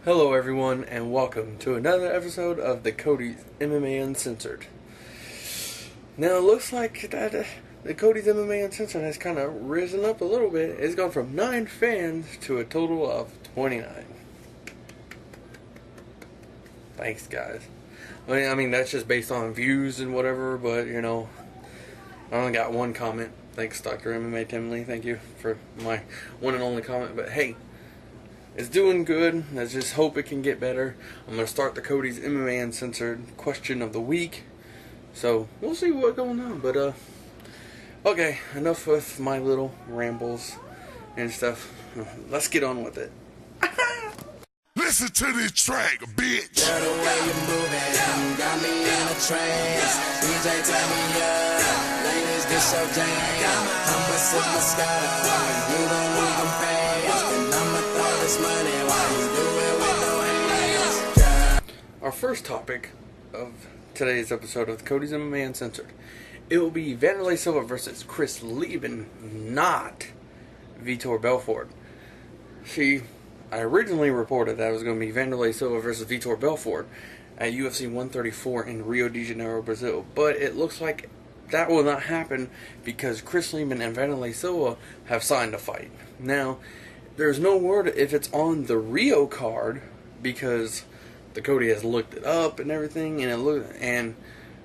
Hello everyone and welcome to another episode of the Cody MMA Uncensored. Now it looks like that the Cody's MMA Uncensored has kind of risen up a little bit. It's gone from 9 fans to a total of 29. Thanks guys. I mean that's just based on views and whatever, but you know, I only got one comment. Thanks Dr. MMA Tim Lee, thank you for my one and only comment, but hey, it's doing good. Let's just hope it can get better. I'm going to start the Cody's MMA Uncensored question of the week. So, we'll see what's going on. But, okay, enough with my little rambles and stuff. Let's get on with it. Listen to this track, bitch. Girl, the way you moving got me in a trance. DJ, turn me up. Ladies, this your jam. I'm a superstar. You don't need them fast. And I'ma throw this money while you do it with no hands. Our first topic of today's episode of the Cody's MMA Uncensored. It will be Wanderlei Silva versus Chris Lieben, not Vitor Belfort. I originally reported that it was going to be Wanderlei Silva versus Vitor Belfort at UFC 134 in Rio de Janeiro, Brazil. But it looks like that will not happen because Chris Lieben and Wanderlei Silva have signed a fight. Now, there's no word if it's on the Rio card because the Cody has looked it up and everything, and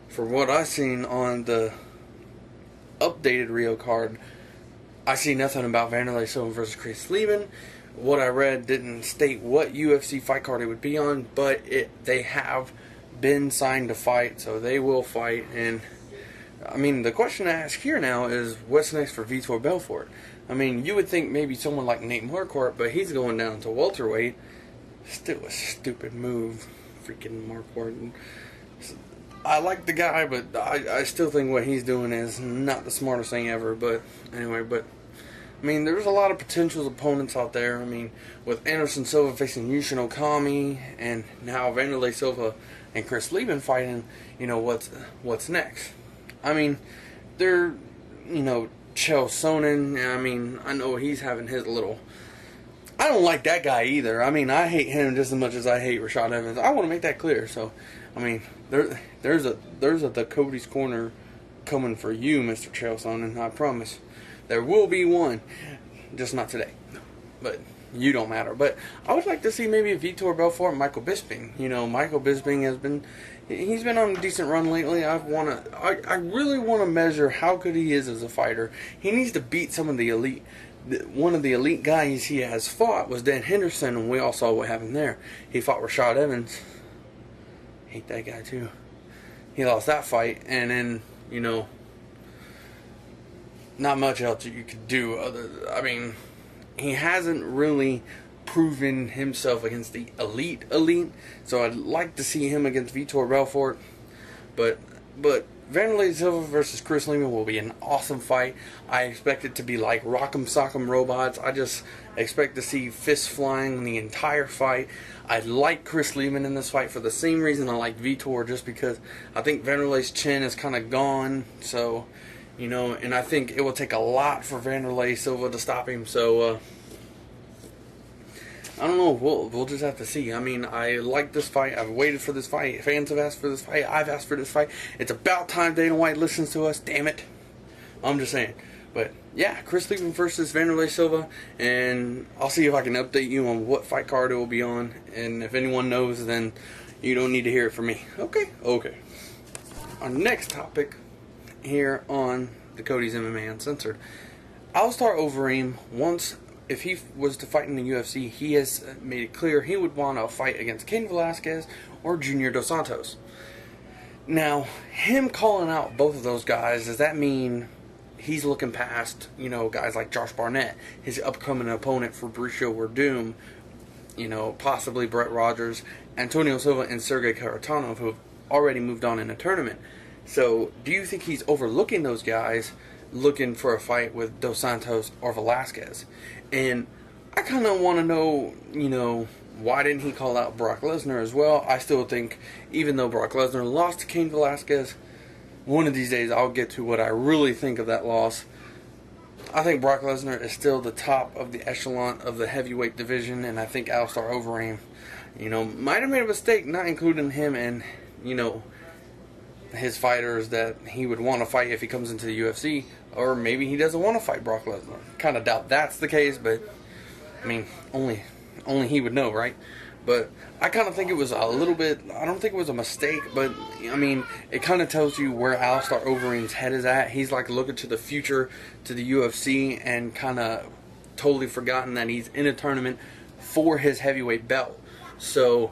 for what I've seen on the updated Rio card, I see nothing about Wanderlei Silva versus Chris Lieben. What I read didn't state what UFC fight card it would be on, but they have been signed to fight, so they will fight. And I mean, the question I ask here now is, what's next for Vitor Belfort? I mean, you would think maybe someone like Nate Marquardt, but he's going down to welterweight. Still a stupid move, freaking Marquardt. I like the guy, but I still think what he's doing is not the smartest thing ever. But anyway, I mean, there's a lot of potential opponents out there. I mean, with Anderson Silva facing Yushin Okami, and now Wanderlei Silva and Chris Lieben fighting, you know, what's next? I mean, they're, you know, Chael Sonnen, I mean, I know he's having his little... I don't like that guy either. I mean, I hate him just as much as I hate Rashad Evans. I want to make that clear. So, I mean, there's a the Cody's Corner coming for you, Mr. Chael Sonnen, I promise. There will be one, just not today. But you don't matter. But I would like to see maybe Vitor Belfort and Michael Bisping. You know, Michael Bisping he's been on a decent run lately. I really want to measure how good he is as a fighter. He needs to beat some of the elite. One of the elite guys he has fought was Dan Henderson, and we all saw what happened there. He fought Rashad Evans. Hate that guy too. He lost that fight, and then, you know, not much else you could do I mean, he hasn't really proven himself against the elite, so I'd like to see him against Vitor Belfort, but Wanderlei Silva versus Chris Lieben will be an awesome fight. I expect it to be like Rock'em Sock'em Robots. I just expect to see fists flying the entire fight. I like Chris Lieben in this fight for the same reason I like Vitor, just because I think Wanderlei's chin is kind of gone, so, you know, and I think it will take a lot for Wanderlei Silva to stop him, so, I don't know. We'll just have to see. I mean, I like this fight. I've waited for this fight. Fans have asked for this fight. I've asked for this fight. It's about time Dana White listens to us. Damn it. I'm just saying. But, yeah, Chris Lieben versus Wanderlei Silva. And I'll see if I can update you on what fight card it will be on. And if anyone knows, then you don't need to hear it from me. Okay? Okay. Our next topic here on the Cody's MMA Uncensored. Alistair Overeem once... If he was to fight in the UFC, he has made it clear he would want to fight against Cain Velasquez or Junior Dos Santos. Now, him calling out both of those guys, does that mean he's looking past, you know, guys like Josh Barnett, his upcoming opponent for Fabricio Werdum, you know, possibly Brett Rogers, Antonio Silva, and Sergey Karatanov, who have already moved on in a tournament? So, do you think he's overlooking those guys, looking for a fight with Dos Santos or Velasquez? And I kind of want to know, you know, why didn't he call out Brock Lesnar as well? I still think, even though Brock Lesnar lost to Cain Velasquez, one of these days I'll get to what I really think of that loss. I think Brock Lesnar is still the top of the echelon of the heavyweight division, and I think Alistair Overeem, might have made a mistake not including him in, his fighters that he would want to fight if he comes into the UFC, or maybe he doesn't want to fight Brock Lesnar. Kind of doubt that's the case, but I mean, only he would know, right? But I kind of think it was a little bit, I don't think it was a mistake, but I mean, it kind of tells you where Alistair Overeem's head is at. He's like looking to the future, to the UFC, and kind of totally forgotten that he's in a tournament for his heavyweight belt. So,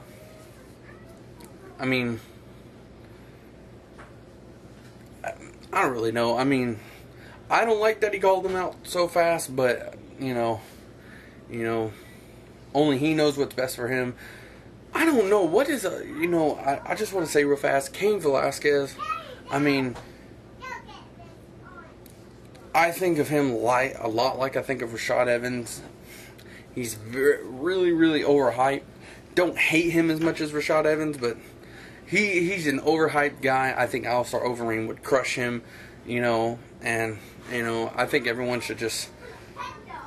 I mean, I don't really know. I mean, I don't like that he called him out so fast, but, only he knows what's best for him. I don't know. What is I just want to say real fast, Cain Velasquez, I mean, I think of him a lot like I think of Rashad Evans. He's really, really overhyped. Don't hate him as much as Rashad Evans, but he's an overhyped guy. I think Alistair Overeem would crush him, and I think everyone should just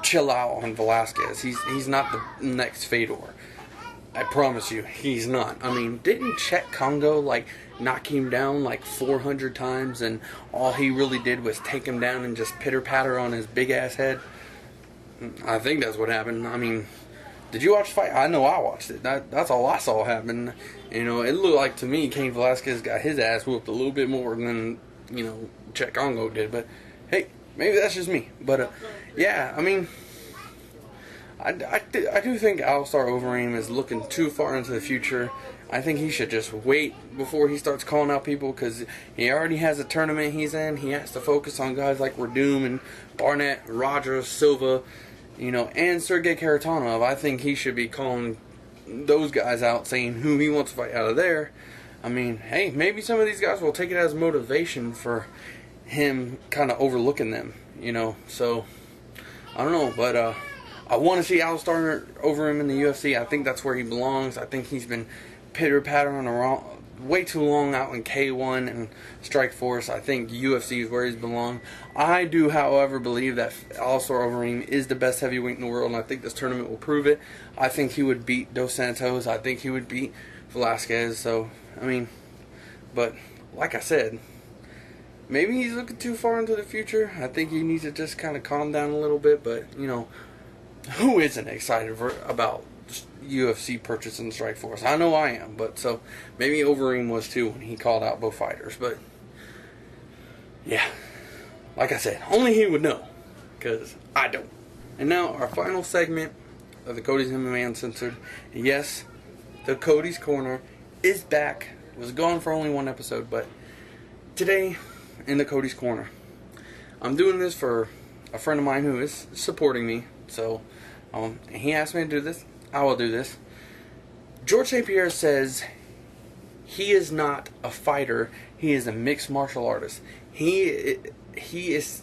chill out on Velasquez. He's not the next Fedor. I promise you, he's not. I mean, didn't Chet Congo knock him down 400 times, and all he really did was take him down and just pitter patter on his big ass head? I think that's what happened. I mean, did you watch the fight? I know I watched it. That's all I saw happen. It looked like to me Cain Velasquez got his ass whooped a little bit more than Chet Congo did. But hey, maybe that's just me. But yeah, I mean, I do think Alistair Overeem is looking too far into the future. I think he should just wait before he starts calling out people, because he already has a tournament he's in. He has to focus on guys like Verdum and Barnett, Rogers, Silva, and Sergey Karatanov. I think he should be calling those guys out, saying who he wants to fight out of there. I mean, hey, maybe some of these guys will take it as motivation for him kind of overlooking them, So, I don't know, but I want to see Alistair Overeem in the UFC. I think that's where he belongs. I think he's been pitter-pattering around way too long out in K1 and Strikeforce. I think UFC is where he's belong. I do, however, believe that Alistair Overeem is the best heavyweight in the world, and I think this tournament will prove it. I think he would beat Dos Santos. I think he would beat Velasquez. So, I mean, but like I said, maybe he's looking too far into the future. I think he needs to just kind of calm down a little bit, but, who isn't excited about UFC purchasing Strikeforce? I know I am, but so maybe Overeem was too when he called out both fighters. But yeah, like I said, only he would know, because I don't. And now our final segment of the Cody's MMA Uncensored. Yes, the Cody's Corner is back. It was gone for only one episode, but today in the Cody's Corner, I'm doing this for a friend of mine who is supporting me. So he asked me to do this. I will do this. George St. Pierre says he is not a fighter. He is a mixed martial artist. He is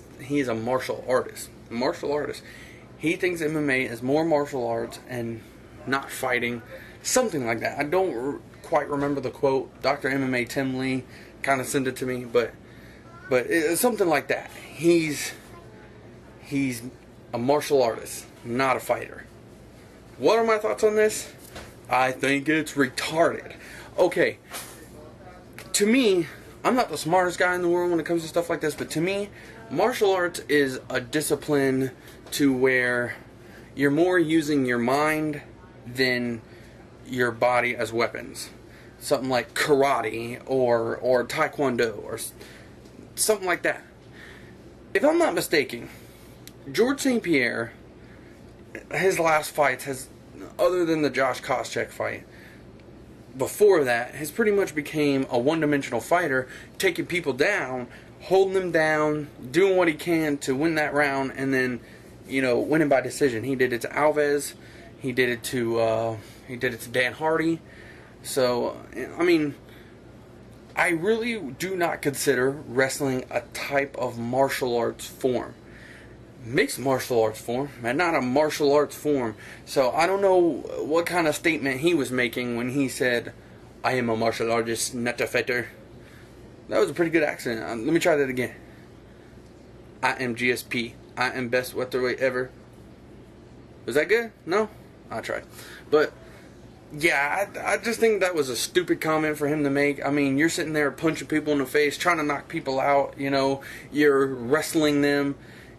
a martial artist. He thinks MMA is more martial arts and not fighting. Something like that. I don't quite remember the quote. Dr. MMA Tim Lee kind of sent it to me, but it's something like that. He's a martial artist, not a fighter. What are my thoughts on this? I think it's retarded. Okay, to me, I'm not the smartest guy in the world when it comes to stuff like this, but to me, martial arts is a discipline to where you're more using your mind than your body as weapons. Something like karate or taekwondo or something like that. If I'm not mistaken, George St. Pierre, his last fights has, other than the Josh Koscheck fight, before that, has pretty much became a one-dimensional fighter, taking people down, holding them down, doing what he can to win that round, and then, winning by decision. He did it to Alves. He did it to Dan Hardy. So, I mean, I really do not consider wrestling a type of martial arts form. Mixed martial arts form, and not a martial arts form. So I don't know what kind of statement he was making when he said, I am a martial artist, not a fighter. That was a pretty good accent. Let me try that again. I am GSP. I am best welterweight ever. Was that good? No? I tried. But, yeah, I just think that was a stupid comment for him to make. I mean, you're sitting there punching people in the face, trying to knock people out, you know, you're wrestling them,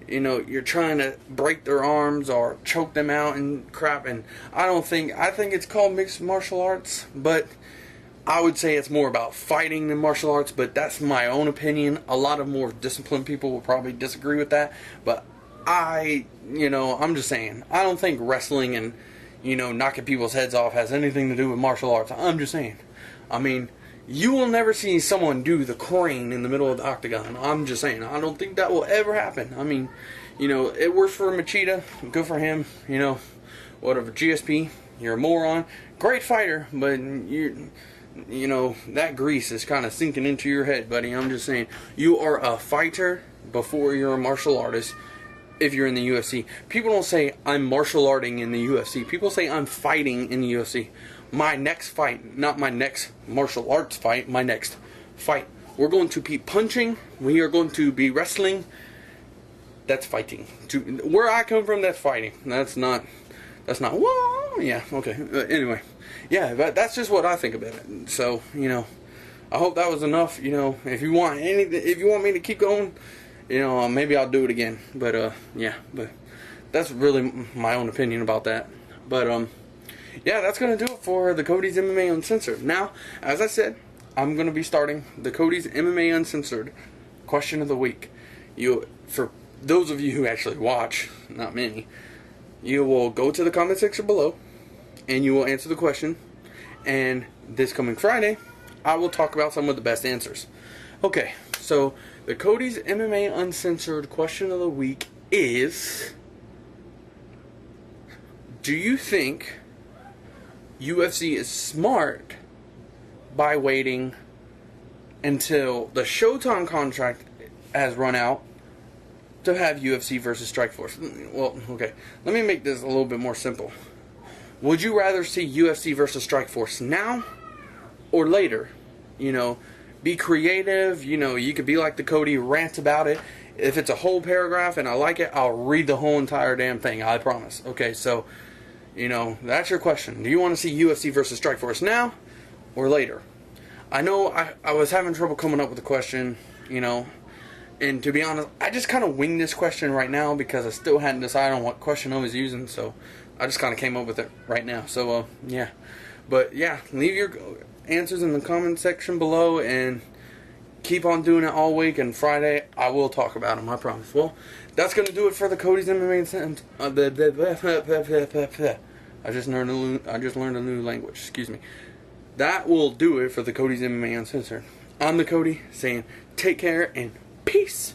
you know, you're trying to break their arms or choke them out and crap, and I think it's called mixed martial arts, but I would say it's more about fighting than martial arts, but that's my own opinion. A lot of more disciplined people will probably disagree with that, but I'm just saying, I don't think wrestling and, you know, knocking people's heads off has anything to do with martial arts. I'm just saying. I mean, you will never see someone do the crane in the middle of the octagon. I'm just saying. I don't think that will ever happen. I mean, you know, it works for Machida. Good for him. You know, whatever. GSP, you're a moron. Great fighter, but you know, that grease is kind of sinking into your head, buddy. I'm just saying. You are a fighter before you're a martial artist. If you're in the UFC, people don't say I'm martial arting in the UFC. People say I'm fighting in the UFC. My next fight, not my next martial arts fight, my next fight. We're going to be punching. We are going to be wrestling. That's fighting. Where I come from, that's fighting. That's not. Whoa, yeah, okay. Anyway, yeah, but that's just what I think about it. So, you know, I hope that was enough. You know, if you want me to keep going, you know, maybe I'll do it again. But yeah, but that's really my own opinion about that. But yeah, that's gonna do it for the Cody's MMA Uncensored. Now, as I said, I'm gonna be starting the Cody's MMA Uncensored question of the week. For those of you who actually watch, not many, you will go to the comment section below and you will answer the question. And this coming Friday, I will talk about some of the best answers. Okay, so the Cody's MMA Uncensored question of the week is: do you think UFC is smart by waiting until the Showtime contract has run out to have UFC versus Strikeforce? Well, okay, let me make this a little bit more simple. Would you rather see UFC versus Strikeforce now or later? You know, be creative. You know, you could be like the Cody, rant about it. If it's a whole paragraph and I like it, I'll read the whole entire damn thing, I promise. Okay, so, you know, that's your question. Do you want to see UFC versus Strikeforce now or later? I know I was having trouble coming up with a question, you know, and to be honest, I just kind of winged this question right now because I still hadn't decided on what question I was using, so I just kind of came up with it right now. So, yeah. But, yeah, leave your answers in the comment section below and keep on doing it all week, and Friday I will talk about them, I promise. Well, that's going to do it for the Cody's MMA Uncensored. I just learned a new language. Excuse me. That will do it for the Cody's MMA Uncensored. I'm the Cody saying take care and peace.